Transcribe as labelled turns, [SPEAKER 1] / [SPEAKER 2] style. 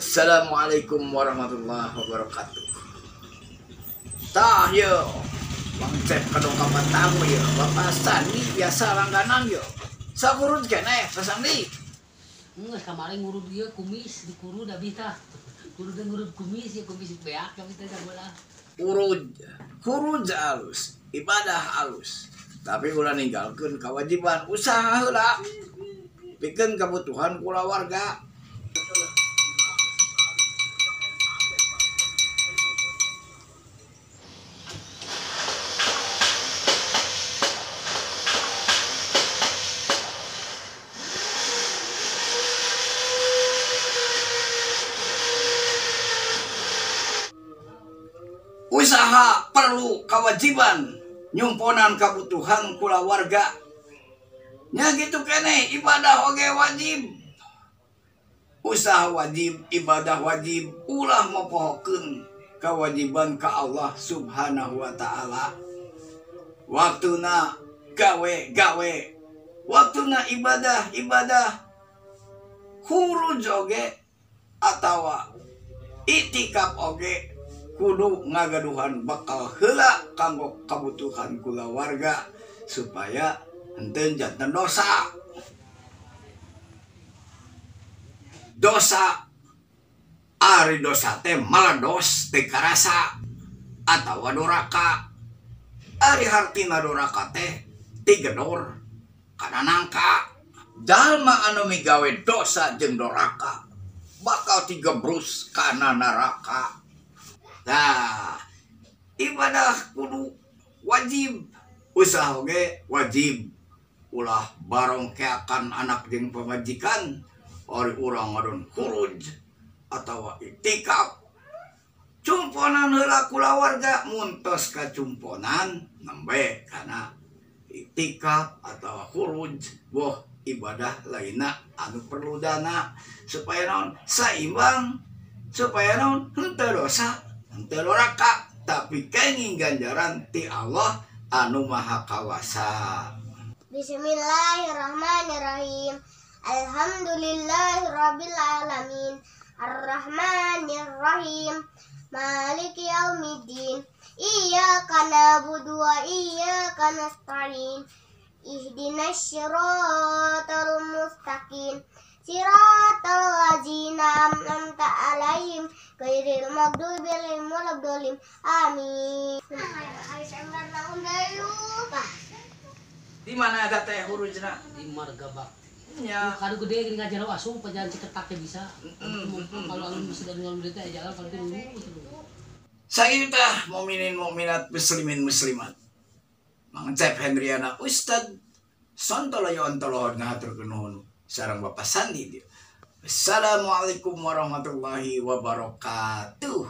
[SPEAKER 1] Assalamualaikum warahmatullahi wabarakatuh. Tah yo, Bang Cep kadang kapan tamu yo, Bapak Sandi biasa langganan yo. Sakurut kene, Sandi.
[SPEAKER 2] Enggak kemarin ngurut dia kumis dikuru dah bisa. Ngurut kumis ya kumis beak kami teh bola.
[SPEAKER 1] Kuruj halus, ibadah halus. Tapi ulah ninggalkeun kewajiban usaha heula. Pikeun kebutuhan kula warga. Usaha perlu kewajiban nyumponan kebutuhan kula warga nya gitu kene ibadah oge wajib, usaha wajib, ibadah wajib, ulah mopohokeun kewajiban ka Allah subhanahu wa ta'ala. Waktuna gawe waktuna ibadah khuruj oge atawa itikaf oge kudu ngagaduhan bakal heula kanggo kabutuhan kula warga supaya henteu janten dosa ari dosa teh maledos teh karasa atawa doraka ari hartina doraka teh tigedor kana nangka. Jalma anu migawe dosa jeung doraka bakal tigebrus kana neraka. Nah, ibadah kudu wajib, usaha oge wajib. Ulah barongkeakan anak jeung pamajikan, ori urang ngadon khuruj atawa itikaf. Cumponan heula kula warga muntos kacumponan nembe kana itikaf atawa khuruj. Boh ibadah lainna anu perlu dana supaya naon saimbang, supaya naon henteu dosa henteu doraka, tapi kenging ganjaran ti Allah anu maha kawasa.
[SPEAKER 3] Bismillahirrahmanirrahim. Alhamdulillahirabbil alamin. Arrahmanirrahim. Maliki yaumiddin. Iyyaka na'budu wa iyyaka nasta'in. Ihdinas siratal mustaqim. Siratal ladzina an'amta 'alaihim ghairil maghdubi 'alaihim waladdallin. Amin.
[SPEAKER 1] Di mana ada teh hurujna?
[SPEAKER 2] Di marga bakti.
[SPEAKER 1] Nya.
[SPEAKER 2] Kadu gede gini ngajar asuh pajalan ciketaknya bisa. Kalau anu sudah dengan duit teh jalan kalau dulu itu.
[SPEAKER 1] Saeuta mukminin mukminat muslimin muslimat. Mang Cep Hendriana Ustad Sontoloyo ontolor ngaturkeun nuhun sareng Bapak Sandi dia. Assalamualaikum warahmatullahi wabarakatuh.